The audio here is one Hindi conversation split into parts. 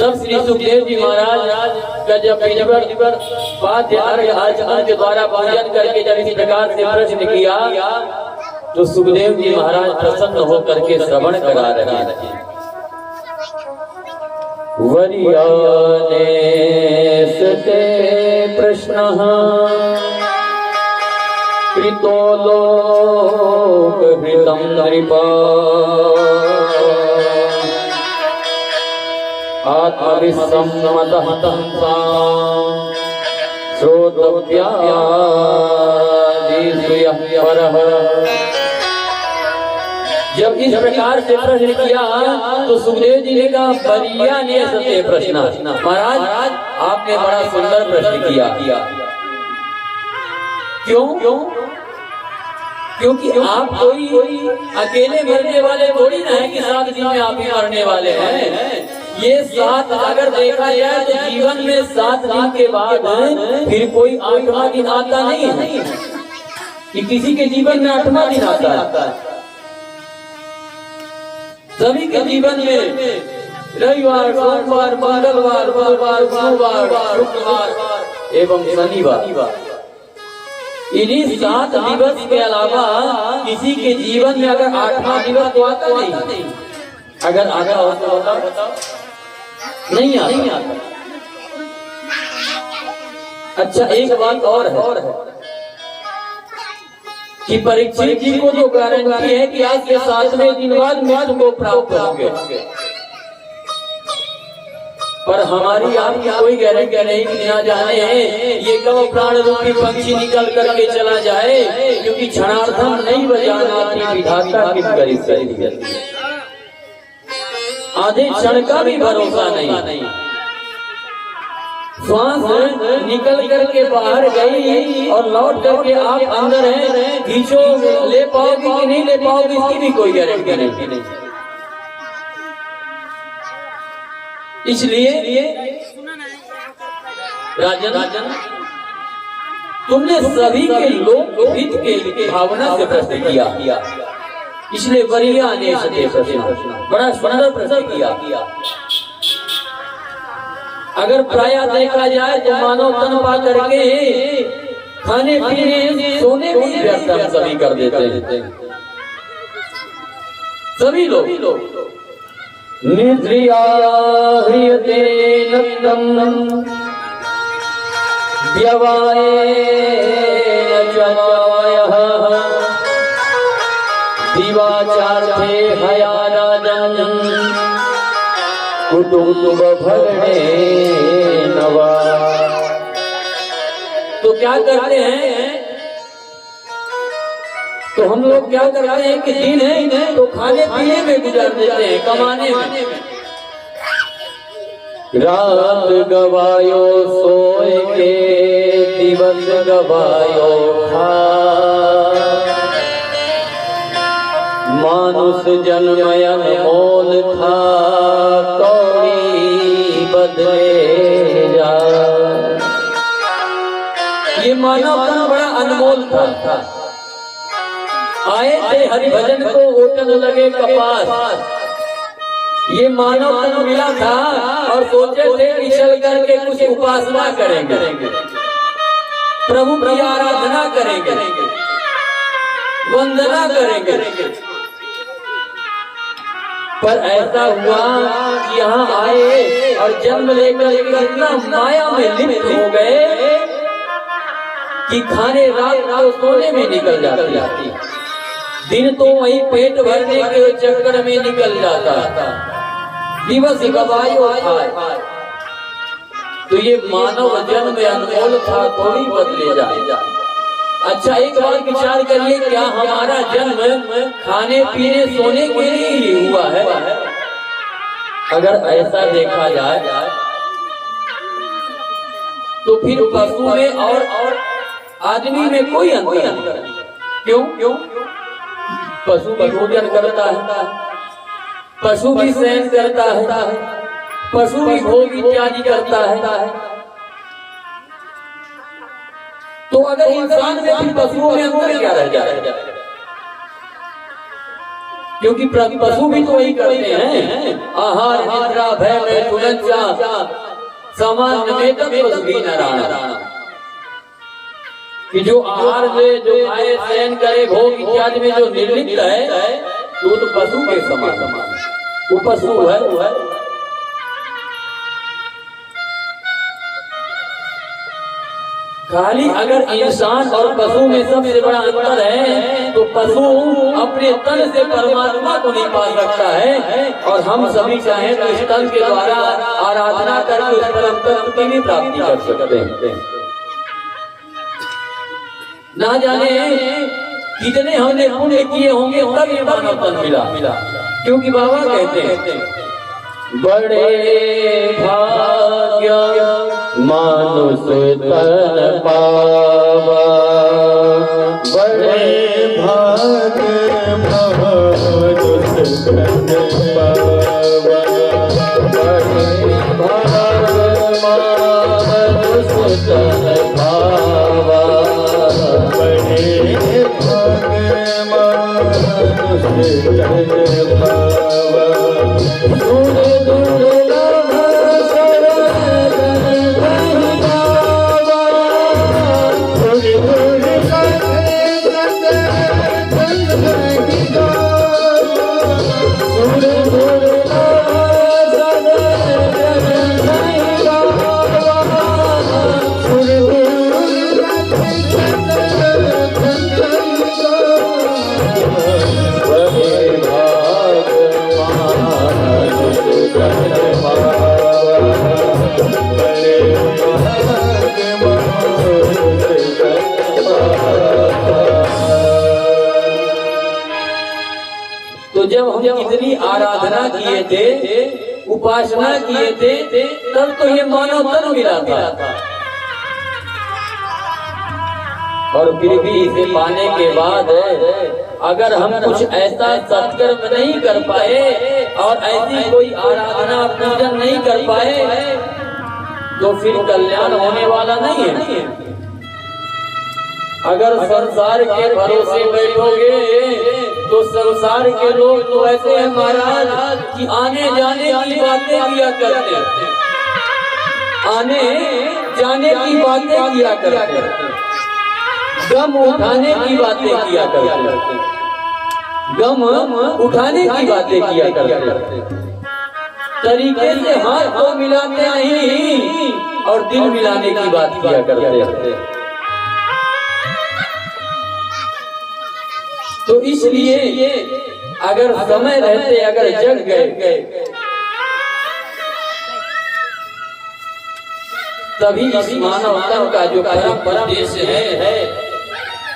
तब श्री सुखदेव जी महाराज का जब विधिवत वाद्य अर्घ्य आचमन के द्वारा पूजन करके जब इस प्रकार से प्रश्न किया तो सुखदेव जी महाराज प्रसन्न होकर के श्रवण करा रहे हैं। वरियाने सते प्रश्नः कृतो लोकहितं नृपा आत्मविसम्मतः श्रोतव्यादिश्रियः परः। जब इस प्रकार से प्रश्न किया तो सुखदेव जी ने कहा वरियाने सते प्रश्नः, महाराज आपने बड़ा सुंदर प्रश्न किया। क्यों? क्योंकि आप कोई अकेले मरने वाले थोड़ी ना है कि 7 दिन में आप ही मरने वाले हैं। ये 7 अगर देखा जाए तो जीवन में 7 दिन के बाद फिर कोई 8वां दिन आता नहीं है कि किसी के जीवन में 8वां दिन आता है। सभी के जीवन में रविवार, सोमवार, मंगलवार, बुधवार, गुरुवार, शुक्रवार एवं शनिवार, इन्हीं 7 दिवस के अलावा किसी के जीवन में अगर 8वां दिवस तो आता नहीं। अगर आता हो तो बताओ, नहीं आता। अच्छा, एक बात और है कि परीक्षित जी को जो गारंटी है कि आज के 7वें दिन बाद मृत्यु को प्राप्त होंगे, पर हमारी आपकी कोई गारंटी नहीं कि ना जाने ये कब प्राण रूपी पंछी निकल करके चला जाए, क्योंकि क्षणार्धम नहीं बजाना विधाता की करी सही। आधे क्षण का भी भरोसा नहीं। श्वास निकल करके बाहर गई और लौट करके आप अंदर हैं, खींचो ले पाओगे कि नहीं ले पाओगे इसकी भी कोई गारंटी नहीं। इसलिए राजन तुमने सभी के लोक हित के भावना से प्रश्न किया, इसलिए वरियाने सते प्रश्न, बड़ा सुंदर प्रश्न किया। अगर प्राय देखा जाए तो मानव तन पा करके खाने पीने सोने भी व्यर्थ सभी कर देते हैं। सभी लोग निद्रिया ह्रियते नक्तं व्यवायेन जमायः दिवाचार्थे हयाराजन् कुटुम्ब भरणे नवा। तो क्या करते हैं? तो हम लोग क्या करते हैं कि दिन है तो खाने पीने में गुजार देते हैं, कमाने में। रात गवायो सोए के दिवस गवायो खा, मानुष जन्मयन मोल था कौड़ी बदले जा। ये मानव बड़ा अनमोल था। आए थे हरिभजन को ओटन लगे कपास, ये मानव तन मिला था और सोचे थे कि चल करके कुछ उपासना करेंगे, प्रभु की आराधना करेंगे, वंदना करेंगे। पर ऐसा हुआ कि यहाँ आए और जन्म लेकर इतना माया में लिप्त हो गए कि खाने रात को सोने में निकल जाती, दिन तो वही पेट भरने के चक्कर में निकल जाता, दिवस गवायो खाए। तो ये मानव जन्म अनमोल था, थोड़ी बदले जाए। अच्छा, एक बार विचार करिए, क्या हमारा जन्म खाने पीने सोने के लिए ही हुआ है? अगर ऐसा देखा जाए तो फिर पशु में और आदमी में कोई अंतर नहीं। क्यों? पशु भी भोजन करता है, पशु भी शयन करता है, पशु भी भोग इत्यादि करता है। तो अगर इंसान में भी पशुओं में अंतर क्या रह जाएगा? क्योंकि पशु भी तो वही करते हैं। आहार निद्रा भय में तुलंचा सामान्य में तत्व नारायण, कि जो आहार ले, जो खाए, शयन करे, भोग इत्यादि में जो निर्लिप्त है तो पशु के समान, वो पशु है। खाली अगर इंसान और पशु में सबसे बड़ा अंतर है तो पशु अपने तन से परमात्मा को नहीं पा सकता है, और हम सभी चाहें तो इस तन के द्वारा आराधना करके उस परम तत्व की भी प्राप्ति कर सकते हैं। ना जाने कितने हमने पुण्य किए होंगे तब ये मानव तन मिला। क्योंकि बाबा कहते हैं बड़े भाग्य मानुष तन पावा, बड़े भाग्य मानुष तन पावा, बड़े भाग्य मानुष तन पावा, बड़े भाग्य मानुष तन पावा, तो जब हम इतनी आराधना किए थे, उपासना किए थे, तब तो ये मानव तन मिला था। और फिर भी इसे पाने के बाद अगर हम कुछ ऐसा सत्कर्म नहीं कर पाए और ऐसी कोई आराधना पूजन नहीं कर पाए तो फिर कल्याण होने वाला नहीं है। अगर संसार के भरोसे बैठोगे तो संसार के लोग तो ऐसे हैं महाराज कि आने जाने की बातें किया करते, आने जाने की बातें किया करते, गम उठाने की बातें किया करते, गम उठाने की बातें किया करते, तरीके से हाथ को मिलाते नहीं और दिल मिलाने की बात किया करते। तो इसलिए अगर समय रहते अगर जग गए तभी इस मानव तन का जो परम उद्देश्य है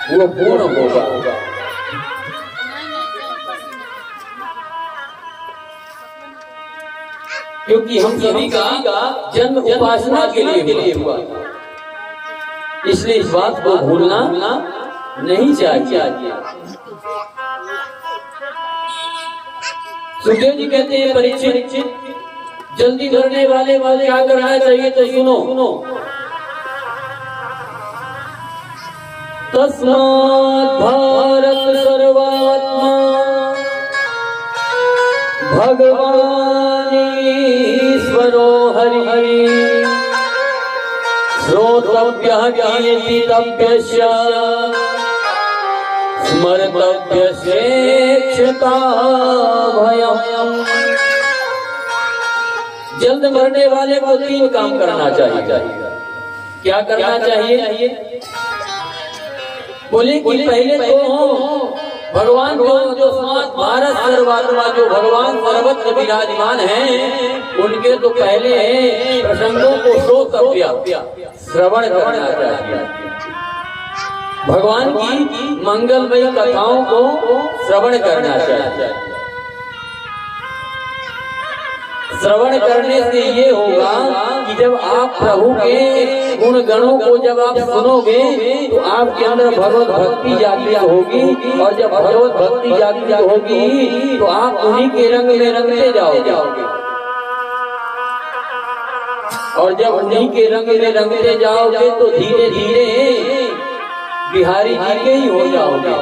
वो पूर्ण होगा। क्योंकि हम सभी का जन्म उपासना के लिए हुआ, इसलिए इस बात को भूलना नहीं चाहिए। सुखदेव जी कहते हैं परीक्षित, जल्दी करने वाले क्या करना चाहिए तो सुनो। तस्मात् भारत सर्वात्मा भगवान ईश्वरो हरि श्रोतव्यः कीर्तितव्यस्य स्मर्तव्यस्य क्षता भयम्। जल्द मरने वाले को 3 काम करना चाहिए। क्या करना चाहिए? बोले कि पहले तो भगवान को जो भारत सर्वात्मा जो भगवान सर्वत्र विराजमान हैं उनके तो पहले प्रसंगों को श्रोतव्य श्रवण करना चाहिए। भगवान की मंगलमयी कथाओं को श्रवण करना चाहिए। श्रवण करने से ये होगा कि जब आप प्रभु के गुण गणों को जब आप सुनोगे तो आपके अंदर भगवत भक्ति जागृत होगी, और जब भगवत भक्ति जागृत होगी तो आप उन्हीं के रंग में रंगते जाओगे, और जब उन्हीं के रंग में रंगते जाओगे तो धीरे धीरे बिहारी जी के ही हो जाओगे।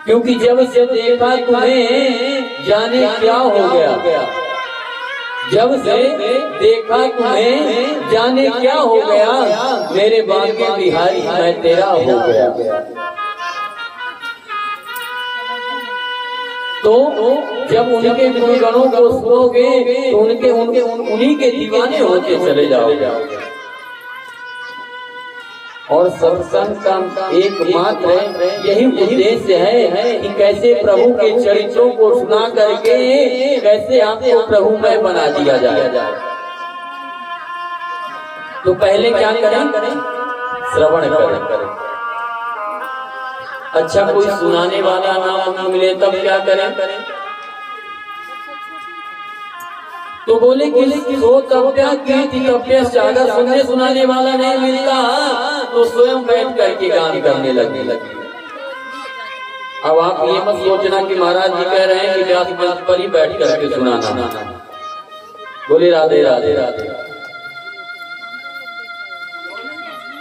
क्योंकि जब से देखा तुम्हें जाने क्या हो गया, जब से देखा तुम्हें जाने क्या हो गया, मेरे बांके बिहारी मैं तेरा हो गया। तो जब उनके गुणगणों को सुनोगे तो उन्हीं के दीवाने होते चले जाओगे। और सत्संग का एकमात्र यही उद्देश्य है कि कैसे प्रभु के चरित्रों को सुना करके कैसे आपको प्रभुमय बना दिया जाए। तो पहले क्या करें? श्रवण करें। अच्छा कोई सुनाने वाला ना मिले तब क्या करें? तो बोले कि अगर सुनने सुनाने वाला नहीं मिलता तो स्वयं बैठ करके गान करने लगे। अब आप ये मत सोचना कि महाराज जी कह रहे हैं कि व्यास मंच पर ही बैठ करके सुनाना। बोले राधे राधे राधे।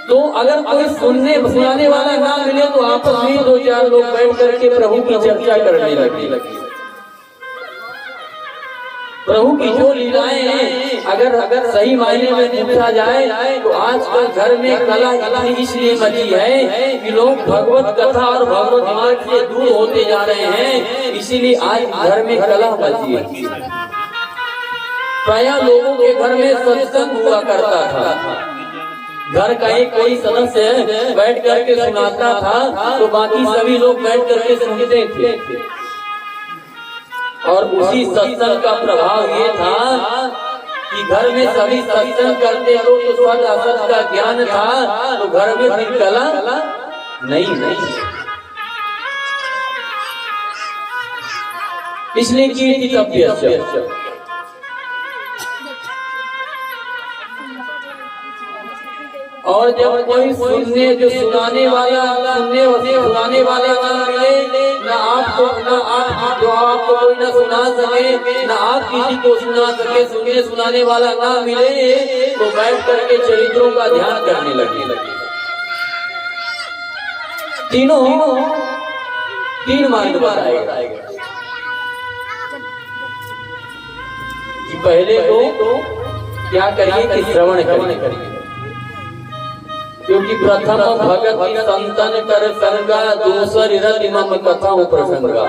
तो अगर कोई सुनाने वाला ना मिले तो आपस में 2-4 लोग बैठ करके प्रभु की चर्चा करने लगे। प्रभु की जो लीलाएं हैं अगर सही मायने में पूछा जाए तो आजकल घर में कला इसलिए मची है कि लोग भगवत कथा और भगवत मार्ग से दूर होते जा रहे हैं, इसीलिए आज घर में कला मची है। प्राय लोगों के घर में सत्संग हुआ करता था, घर का एक कोई सदस्य बैठ करके सुनाता था तो बाकी सभी लोग बैठ करके सुनते थे। और उसी सत्संग का प्रभाव ये था कि घर में सभी सत्संग करते लोग तो सत असत का ज्ञान था, तो घर में भी कला नहीं। इसलिए कीर्तितव्य। और जब कोई सुनाने वाला ना मिले, ना आपको कोई ना सुना सके, ना आप किसी को सुना सके, सुनाने वाला ना मिले तो बैठ करके चरित्रों का ध्यान करने लगे। तीन मार्ग बताए कि पहले तो क्या करिए कि श्रवण करिए, क्योंकि प्रथम भगत संतन कर संगा, दूसरी रति मम कथाओं प्रसंगा।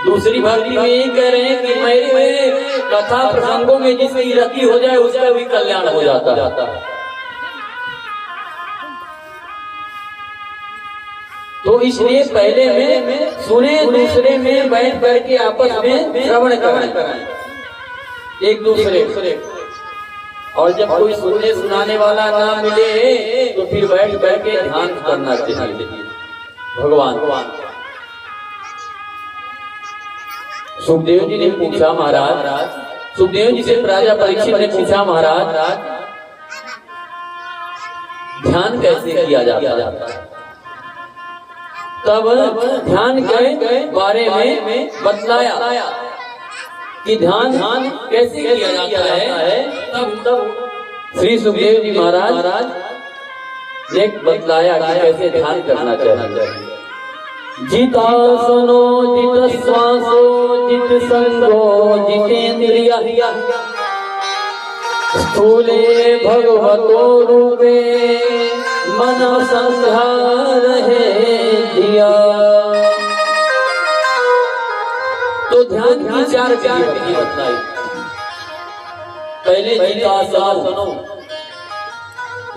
दूसरी भक्ति में यही कह रहे हैं कि मेरे कथा प्रसंगों में जिसकी रति हो जाए उसका भी कल्याण हो जाता है। तो इसलिए पहले में सुने, दूसरे में बैठ करके आपस में श्रवण करें एक दूसरे। और जब कोई सुनने सुनाने वाला ना मिले तो फिर बैठ के ध्यान करना चाहिए भगवान। सुखदेव जी ने पूछा महाराज, सुखदेव जी से राजा परीक्षित ने पूछा महाराज ध्यान कैसे किया जाता है? तब ध्यान के बारे में बतलाया कि ध्यान कैसे किया जाता है। तब श्री सुखदेव जी महाराज ने बतलाया कि कैसे ध्यान करना चाहिए। जितासनो जित श्वासो जित संगो जितेन्द्रिय, स्थूले भगवतो रूपे मन संहार है दिया। तो ध्यान की 4 विधि बताई। पहले जितासनो,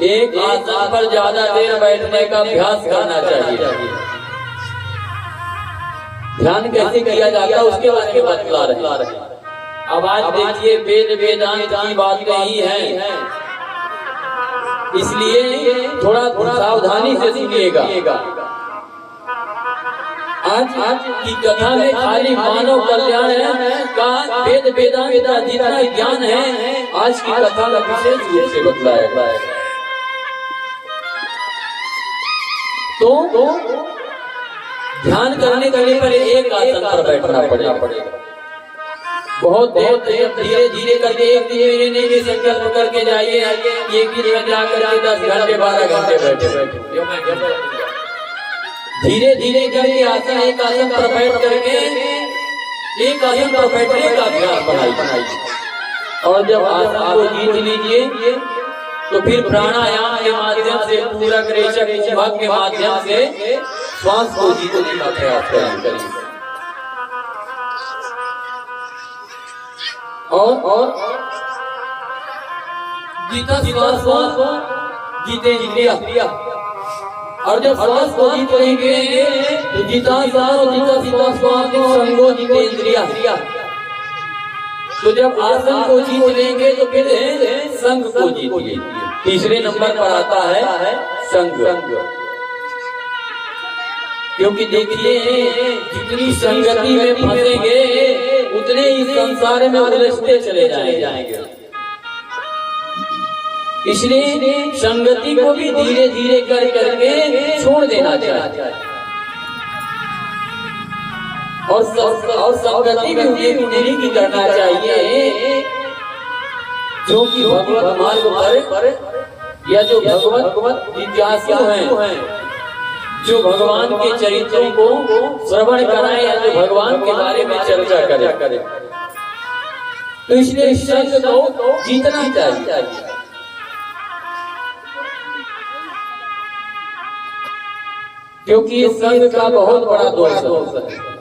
एक आसन पर ज्यादा देर बैठने का अभ्यास करना चाहिए। ध्यान कैसे किया जाता है उसके बारे में बतला रहे। अब आज देखिए वेद वेदांत की बात नहीं है, इसलिए थोड़ा सावधानी से सुनिएगा। आज की कथा में खाली मानव कल्याण का वेद वेदांत का जितना ज्ञान है आज की कथा में विशेष रूप से बतलाया गया है। तो ध्यान करने के लिए पहले एक आसन पर बैठना पड़ेगा। बहुत धीरे धीरे करके एक महीने के संकल्प करके जाइए, एक दिन में जाकर के 10 घंटे 12 घंटे बैठे। धीरे धीरे करके आसन एक आसन पर बैठ करके एक आसन पर बैठने का अभ्यास बनाइए। और जब आसन को जीत लीजिए तो फिर प्राणायाम के माध्यम से पूरक रेचक कुंभक के माध्यम से श्वास को जीतने का प्रयास करिए। और जीता श्वास को जीते इंद्रिया। और जब श्वास को जीत लेंगे तो जीता श्वास संगो जीते इंद्रिया। तो जब आसन को जीत लेंगे तो फिर संग को जीतिए। तीसरे नंबर पर आता है संग। क्योंकि देखिए जितनी संगति में फंसेंगे उतने ही संसार में उलझते चले जाएंगे। इसलिए संगति को भी धीरे धीरे कर करके छोड़ देना चाहिए। और संगति भी उन्हीं की करना चाहिए जो कि भगवत मार्ग पर या जो भगवत जिज्ञासु हैं, जो भगवान के चरित्रों को श्रवण कराए या जो भगवान के बारे में चर्चा करे। तो इसलिए संग को जीतना चाहिए। क्योंकि ये संग का बहुत बड़ा दोष है।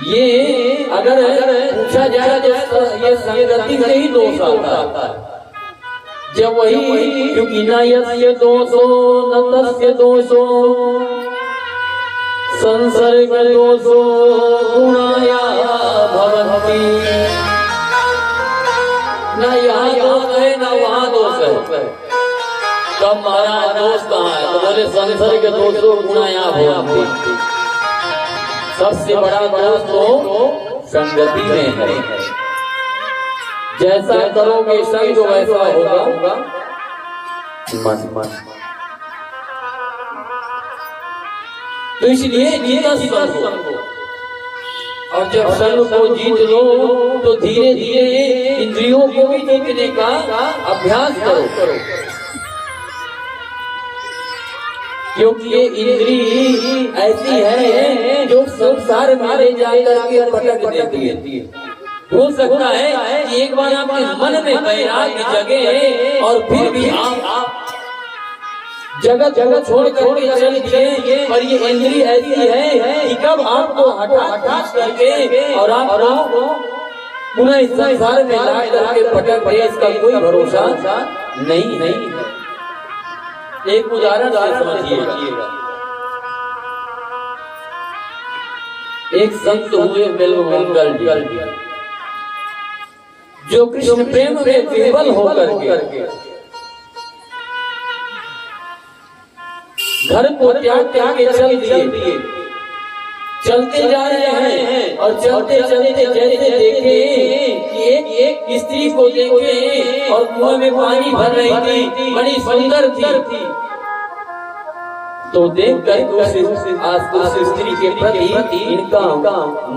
ये अगर पूछा जाए तो ये संगति से ही दोष आता है। जब वही क्योंकि न यस्य दोषो न तस्य दोषो संसर्ग दोषो गुणाया भवन्ति। न यहाँ दोष है न वहाँ दोष है। कब महाराज दोष कहाँ है? तो बोले संसर्ग दोषो गुणाया भवन्ति। सबसे बड़ा दोष तो संगति में है। जैसा करोगे संग वैसा होगा मन। तो इसलिए जीता संग। और जब संग को जीत लो तो धीरे धीरे इंद्रियों को भी जीतने का अभ्यास करो। क्योंकि ये इंद्री ऐसी है जो संसार में ले जाकर के पटक देती है। हो सकता है कि एक बार आपके मन में वैराग्य जगे और फिर भी आप जगह छोड़ करके चल दिए। पर ये इंद्री ऐसी है कि कब आपको हटा करके और आपको पुनः इस संसार में ला करके पटक दे, इसका कोई भरोसा नहीं है। एक उदाहरण समझिएगा। एक संत हुए बिल्वमंगल जी, जो कृष्ण प्रेम में विह्वल होकर के घर को त्याग के चल दिए। चलते जा रहे हैं और चलते चलते जैसे देखे कि एक स्त्री को देखे और कुएं में पानी भर रही थी, बड़ी सुंदर थी। तो देख कर उस स्त्री के प्रति इनका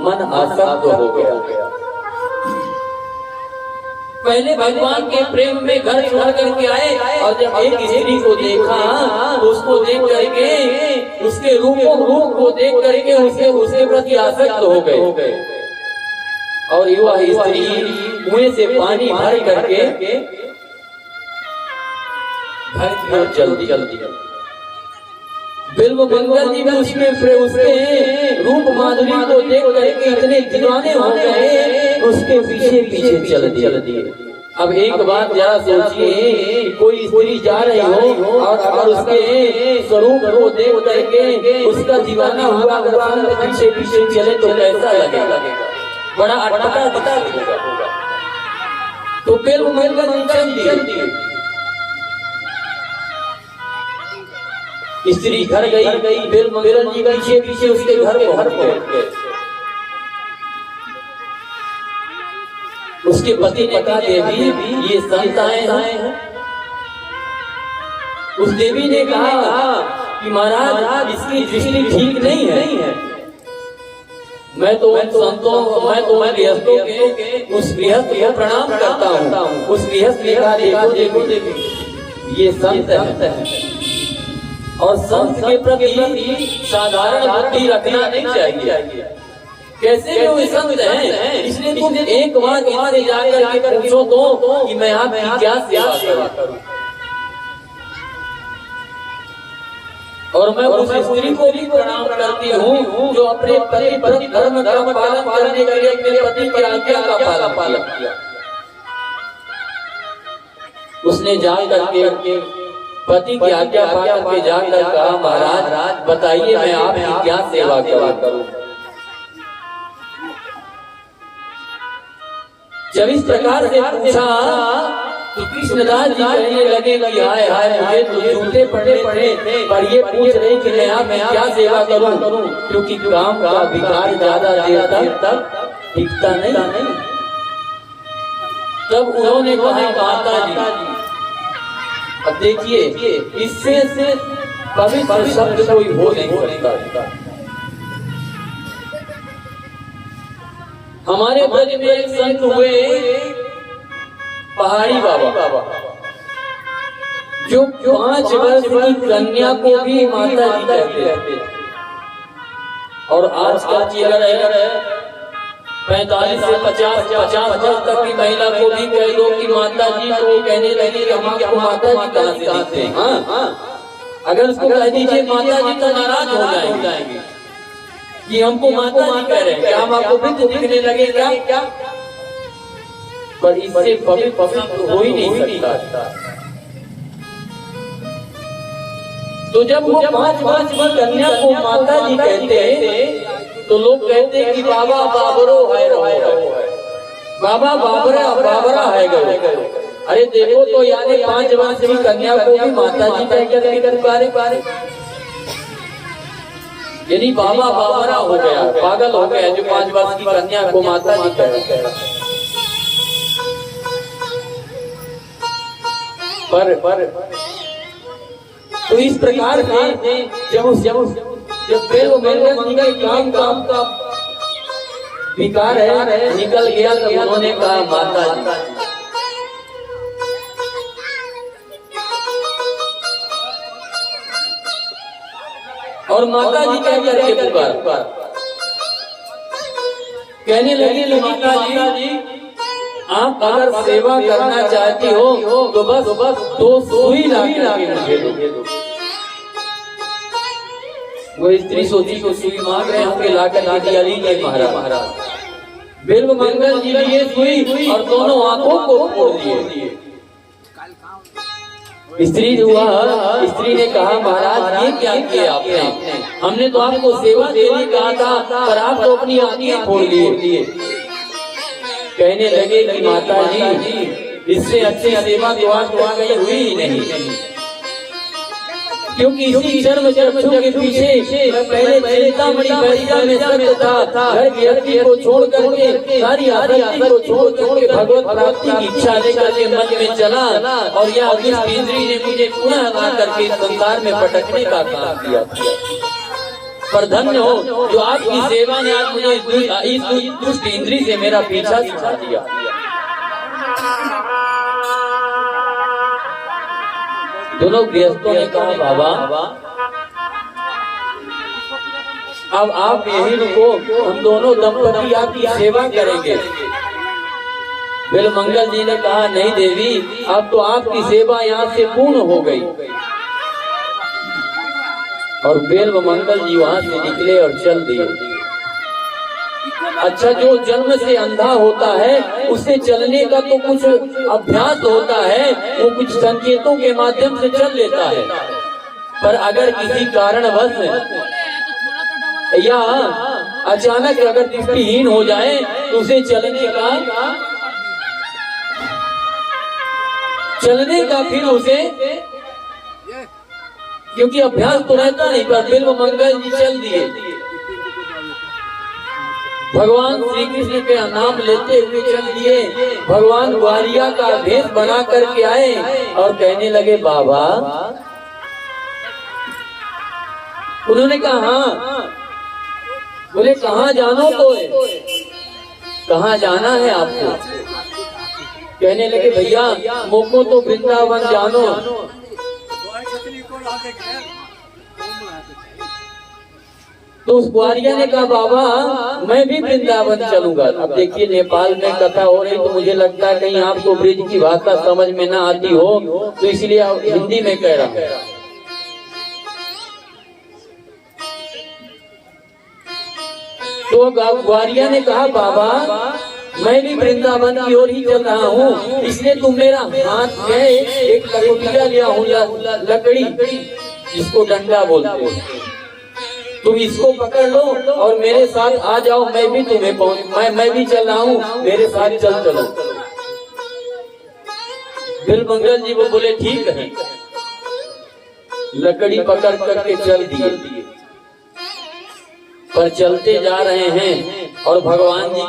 मन आसक्त हो गया। पहले भगवान के प्रेम में घर छोड़ करके आए और जब एक स्त्री को देखा तो उसको देख करके उसके रूप को देख करके उसके प्रति आसक्त हो गए। और युवा स्त्री कुएं से पानी भर करके घर की ओर चलती। बिल्वमंगल जी उसके रूप माधुरी को देख करके इतने दीवाने हो गए, उसके पीछे पीछे चल दिए। अब एक बात जरा सोचिए, कोई स्त्री जा रही हो और अगर उसके स्वरूप को देख करके उसका दीवाना हुआ अगर पीछे पीछे चले तो कैसा लगेगा? बड़ा अटपटा होगा। तो बिल्वमंगल जी चल दिए। स्त्री घर गई, बिल्वमंगल जी पीछे पीछे उसके घर पहुंच गए। उसके पति ने कहा, देवी ये संत आए हैं। उस देवी ने कहा कि महाराज इसकी दृष्टि ठीक नहीं है। मैं तो गृहस्थों के उस गृहस्थ को प्रणाम करता हूँ। उस गृहस्थ ने कहा, देखो ये संत है। और संत के प्रति साधारण बुद्धि रखना नहीं चाहिए। कैसे भी वो संत हैं, इसलिए तुम एक बार इनसे जाकर के पूछो तो कि मैं आपकी क्या सेवा करूं। और मैं उस स्त्री को भी प्रणाम करती हूँ जो अपने पति प्रति धर्म का पालन करने के लिए अपने पति की आज्ञा का पालन किया। उसने जा करके पति की आज्ञा पालन के जाकर कहा, महाराज बताइए मैं आपकी क्या सेवा करूं। जब इस प्रकार से पूछा तो कृष्णदास जी कहने लगे कि हाय हाय मुझे तो झूठे पड़े पर ये पूछ रहे कि मैं क्या सेवा करूं, क्योंकि काम का विकार ज्यादा देर तक टिकता नहीं। तब उन्होंने कहा, माता जी अब देखिए इससे पवित्र शब्द कोई हो नहीं सकता। हमारे ब्रज में एक संत हुए पहाड़ी बाबा, जो 5 वर्ष की कन्या को भी माता जी कहते हैं। और आजकल की अगर 45 से 50 वर्ष तक की महिला को भी कह दो कि माता जी, तो कहने लगे हम आपको माता जी कहाँ से दिखते हैं। हाँ, अगर उसको कह दीजिए माता जी तो नाराज हो जाएंगे कि हमको माता जी कह रहे हैं, क्या हम आपको भी दिखने लगे क्या? पर इससे पवित्र हो ही नहीं सकता। तो जब वो 5 वर्ष की कन्या को माता जी कहते तो लोग कहते कि बाबा बाबरो है, बाबा बाबरा है गयो। अरे देखो तो यानी 5 वर्ष की कन्या को भी माता जी कहकर पुकारे, यानी बाबा बाबरा हो गया, पागल हो गया जो 5 वर्ष की कन्या को माता जी कहते हैं। पर तो इस प्रकार से जब बेलो काम का विकार है निकल गया तो उन्होंने कहा माता जी। और माता जी क्या करके पुकार कहने लगी कि माता जी आप अगर सेवा करना चाहती हो तो बस 2 सुई ला के मुझे दो। वो स्त्री सोची को सुई मांग रहे होंगे, लाकर के अली के महाराज बिल्व मंगल जी लिए सुई और दोनों आंखों को फोड़ दिए। स्त्री ने कहा, महाराज ये क्या किया आपने? हमने तो आपको सेवा देने कहा था पर आप तो अपनी आंखें फोड़ लिए। कहने लगे कि माता जी इससे अच्छी सेवा तो आज कहीं हुई ही नहीं, क्योंकि इसी चर्म चक्षु के पीछे मैं पहले चिंतामणि बैरिया में सत्य था। घर गृहस्थी को छोड़ करके सारी आसक्ति को छोड़ के भगवत प्राप्ति की इच्छा लेकर के मन में चला और यह दुष्ट इंद्री ने मुझे पुनः ला करके संसार में भटकने का काम किया। पर धन्य हो जो आपकी सेवा ने आज मुझे इस दुष्ट इंद्री से मेरा पीछा छुड़ा दिया। दोनों गृहस्थों ने कहा, बाबा अब आप यही रुको, हम दोनों दंपति आपकी सेवा करेंगे। बिल मंगल जी ने कहा, नहीं देवी अब तो आपकी सेवा यहाँ से पूर्ण हो गई। और बेल्व मंगल जी वहां से निकले और चल दिए। अच्छा, जो जन्म से अंधा होता है उसे चलने का तो कुछ अभ्यास होता है, वो कुछ संकेतों के माध्यम से चल लेता है। पर अगर किसी कारणवश या अचानक अगर दृष्टिहीन हो जाए तो उसे चलने का फिर उसे, क्योंकि अभ्यास तो रहता नहीं। पर बिल्व मंगल जी चल दिए, भगवान श्री कृष्ण के नाम लेते हुए चल दिए। भगवान ग्वालिया का भेष बना करके आए और कहने लगे, बाबा। उन्होंने कहा, हाँ। बोले, कहाँ जानो तो है? कहाँ जाना है आपको? कहने लगे, भैया मोको तो वृंदावन जानो। तो उस ग्वारिया ने कहा बाबा मैं भी वृंदावन चलूंगा। अब देखिए नेपाल में कथा हो रही तो मुझे लगता है कहीं आपको ब्रिज की भाषा समझ में ना आती हो, तो इसलिए हिंदी में कह रहा हूं। तो ग्वारिया ने कहा बाबा मैं भी वृंदावन की ओर ही चल रहा हूँ, इसलिए तुम मेरा हाथ में एक लकड़िया लिया हूँ, लकड़ी जिसको डंडा बोलते हो, तुम इसको पकड़ लो और मेरे साथ आ जाओ, मैं भी तुम्हें मैं भी चल रहा हूँ, मेरे साथ चलो। बिलमंगल जी वो बोले ठीक है, लकड़ी पकड़ करके चल दिए। पर चलते जा रहे हैं और भगवान जी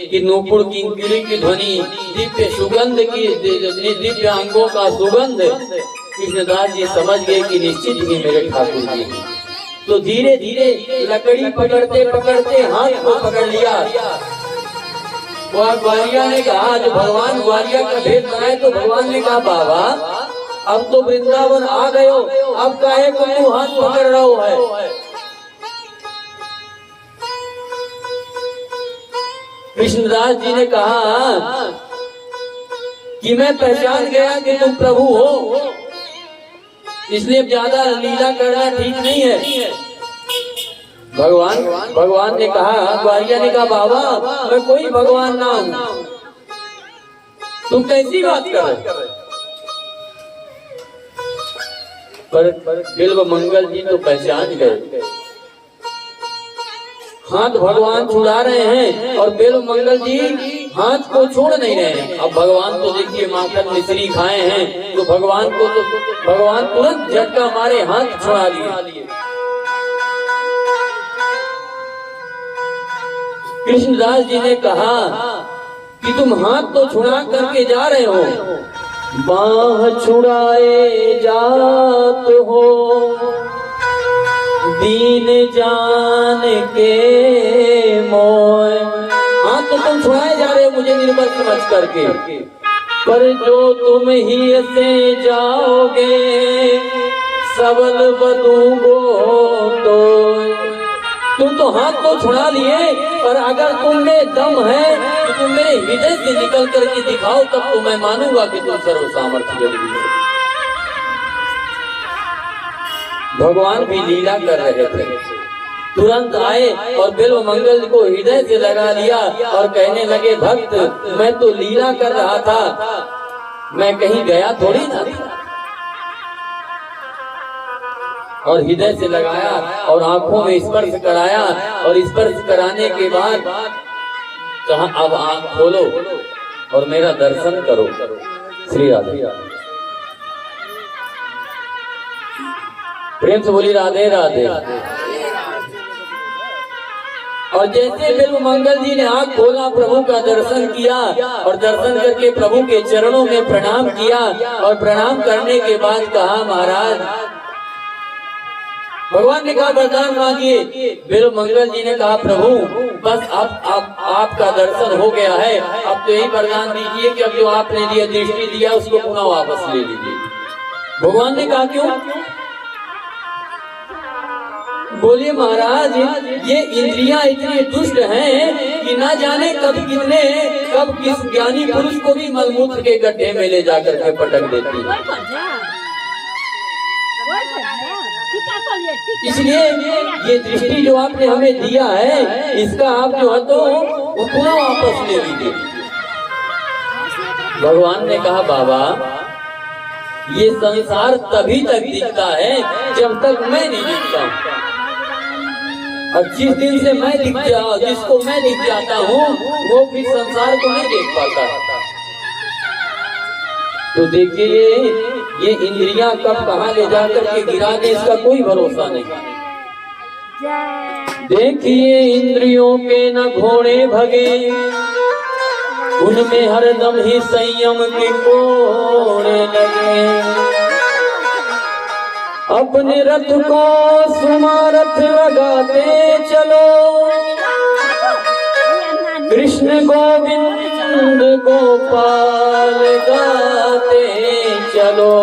की नूपुर किंकिणी की ध्वनि, दिव्य सुगंध की, दिव्य अंगों का सुगंध कृष्णदास जी समझ गए कि निश्चित ही मेरे ठाकुर जी हैं। तो धीरे धीरे लकड़ी पकड़ते पकड़ते हाथ को पकड़ लिया। ग्वारिया ने कहा जो भगवान ग्वारिया का भेद बनाए, तो भगवान ने कहा बाबा अब तो वृंदावन आ गए हो, अब काहे को तू हाथ पकड़ रहा हो है। कृष्णदास जी ने कहा कि मैं पहचान गया कि तुम प्रभु हो, इसलिए ज्यादा लीला करना ठीक नहीं है। भगवान ने कहा, ग्वारिया ने कहा बाबा मैं कोई भगवान ना हूं, तुम कैसी बात कर रहे। पर बिल्व मंगल जी तो पहचान गए, हाथ भगवान छुड़ा रहे हैं और बेल मंगल जी हाथ को छोड़ नहीं रहे हैं। अब भगवान तो देखिए माखन मिश्री खाए हैं, तो भगवान तुरंत झटका मारे हाथ छुड़ा लिए। कृष्णदास जी ने कहा कि तुम हाथ तो छुड़ा करके जा रहे हो, बाह छुड़ाए जात हो, दीन जान के मोय। हाँ तो तुम छुड़ाए जा रहे हो मुझे निर्बल समझ करके, पर जो तुम ही से जाओगे सबल बदूंगो तो। तुम तो हाथ तो छुड़ा लिए, पर अगर तुम में दम है तो तुम मेरे हृदय से निकल करके दिखाओ, तब तो मैं मानूंगा कि तुम सर्व सामर्थ्य देवी हो। भगवान भी लीला कर रहे थे, तुरंत आए और बिल्व मंगल को हृदय से लगा लिया और कहने लगे भक्त मैं तो लीला कर रहा था, मैं कहीं गया थोड़ी ना। और हृदय से लगाया और आंखों में स्पर्श कराया, और स्पर्श कराने के बाद कहा अब आंख खोलो और मेरा दर्शन करो। श्री राधे प्रेम से बोली राधे राधे। और जैसे बिल्व मंगल जी ने आंख खोला, प्रभु का दर्शन किया और दर्शन करके प्रभु के चरणों में प्रणाम किया, और प्रणाम करने के बाद कहा महाराज, भगवान ने कहा वरदान मांगिए। बिल्व मंगल जी ने कहा प्रभु बस आपका दर्शन हो गया है, अब तो यही वरदान दीजिए कि अब जो आपने लिया दृष्टि दिया उसको पुनः वापस ले लीजिए। भगवान ने कहा क्यों? बोलिए महाराज ये इंद्रियां इतनी दुष्ट हैं कि ना जाने कब किस ज्ञानी पुरुष को भी मलमूत्र के गड्ढे में ले जाकर के पटक देती है। इसलिए ये दृष्टि जो आपने हमें दिया है, इसका आप जो है तो पुनः वापस ले लीजिए। भगवान ने कहा बाबा ये संसार तभी तक दिखता है जब तक मैं नहीं दिखता हूँ, और जिस दिन से मैं दिख जाऊँ, जिसको मैं दिख जाता हूँ वो फिर संसार को नहीं देख पाता। तो देखिए ये इंद्रियां कब कहाँ ले जाकर के गिरा दे इसका कोई भरोसा नहीं। देखिए इंद्रियों के न घोड़े भगे, उनमें हरदम ही संयम के कोड़े लगे। अपने रथ को सुमारथ लगाते चलो, कृष्ण गोविंद गोपाल गाते चलो।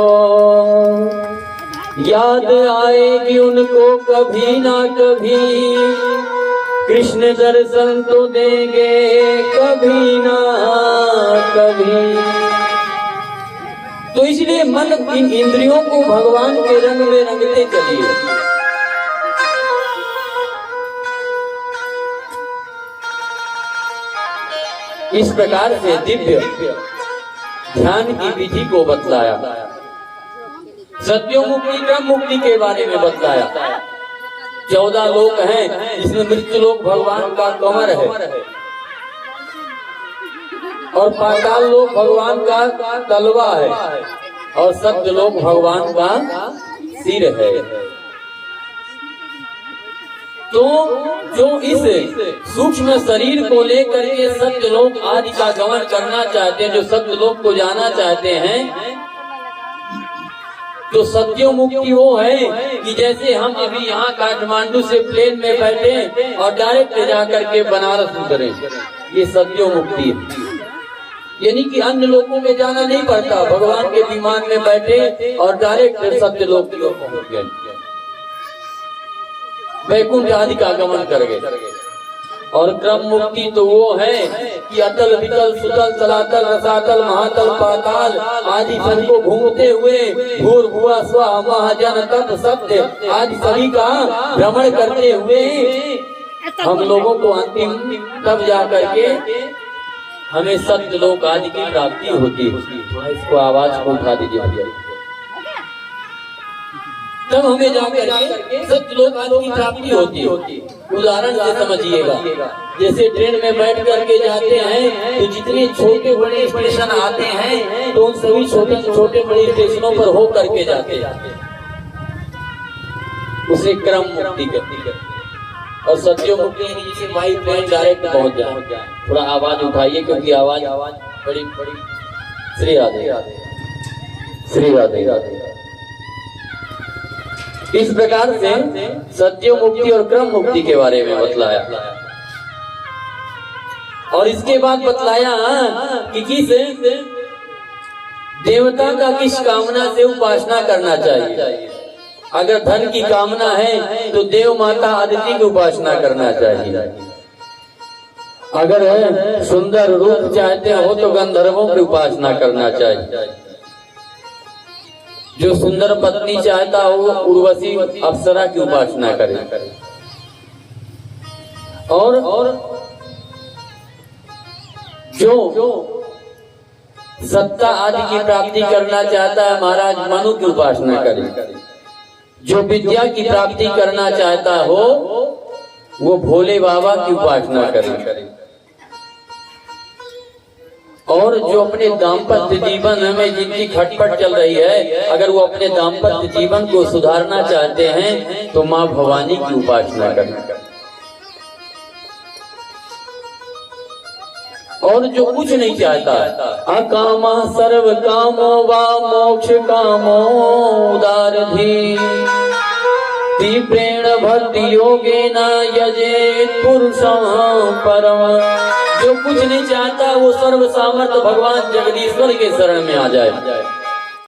याद आएगी उनको कभी ना कभी, कृष्ण दर्शन तो देंगे कभी ना कभी। तो इसलिए मन इन इंद्रियों को भगवान के रंग में रंगते चलिए। इस प्रकार से दिव्य ध्यान की विधि को बतलाया, सत्यो मुक्ति क्रम मुक्ति के बारे में बतलाया। 14 लोक हैं जिसमें मृत्यु लोक भगवान का कमर है और पाताल लोक भगवान का तलवा है और सत्य लोक भगवान का सिर है। तो जो इस सूक्ष्म शरीर को लेकर के सत्य लोक आदि का गमन करना चाहते हैं, जो सत्य लोक को जाना चाहते हैं, तो सत्यो मुक्ति वो है कि जैसे हम अभी यहाँ काठमांडू से प्लेन में बैठे और डायरेक्ट जाकर के बनारस उतरे, ये सत्यो मुक्ति है। यानी कि अन्य लोगों में जाना नहीं पड़ता, भगवान के विमान में बैठे और डायरेक्ट सत्य लोक की ओर पहुंच गए, वैकुंठ आदि का गमन कर गए। और क्रम मुक्ति तो वो है कि अतल वितल सुतल तलातल रसातल महातल पाताल आदि सबको घूमते हुए भूर भुआ स्व महाजन तत्व सत्य आदि सभी का भ्रमण करते हुए हम लोगों को अंतिम तब जा करके हमें सत्य लोक आदि की प्राप्ति होती है। इसको आवाज को उठा दीजिए भैया। तब हमें जाकर के सत्य लोक आदि की प्राप्ति होती है। उदाहरण से समझिएगा, जैसे ट्रेन में बैठ करके जाते हैं तो जितने छोटे बड़े स्टेशन आते हैं तो उन सभी छोटे छोटे बड़े स्टेशनों पर हो करके जाते हैं, उसे क्रम मुक्ति कहते हैं। और सत्यो मुक्ति जिसे बाई ट्रेन डायरेक्ट पहुंच जाए। थोड़ा आवाज उठाइए क्योंकि आवाज बड़ी बड़ी। श्री राधे श्री राधे राधे। इस प्रकार से सत्यो मुक्ति और क्रम मुक्ति के बारे में बतलाया और इसके बाद बतलाया कि किस देवता का किस कामना से उपासना करना चाहिए। अगर धन की कामना है तो देव माता आदिति की उपासना करना चाहिए। अगर सुंदर रूप चाहते हो तो गंधर्वों की उपासना करना चाहिए। जो सुंदर पत्नी चाहता हो उर्वशी अप्सरा की उपासना करे। और जो सत्ता आदि की प्राप्ति करना चाहता है महाराज मनु की उपासना करे। जो विद्या की प्राप्ति करना चाहता हो वो भोले बाबा की उपासना करे। और जो अपने दाम्पत्य जीवन में जिनकी खटपट चल रही है, अगर वो अपने दाम्पत्य जीवन को सुधारना चाहते हैं तो माँ भवानी की उपासना करें। और जो कुछ नहीं चाहता, अकामा सर्व कामो वा मोक्ष कामो उदारधी तीव्रेण भक्ति योगेन यजेत पुरुषं परम। जो कुछ नहीं चाहता वो सर्व सामर्थ्य भगवान जगदीश्वर के शरण में आ जाए।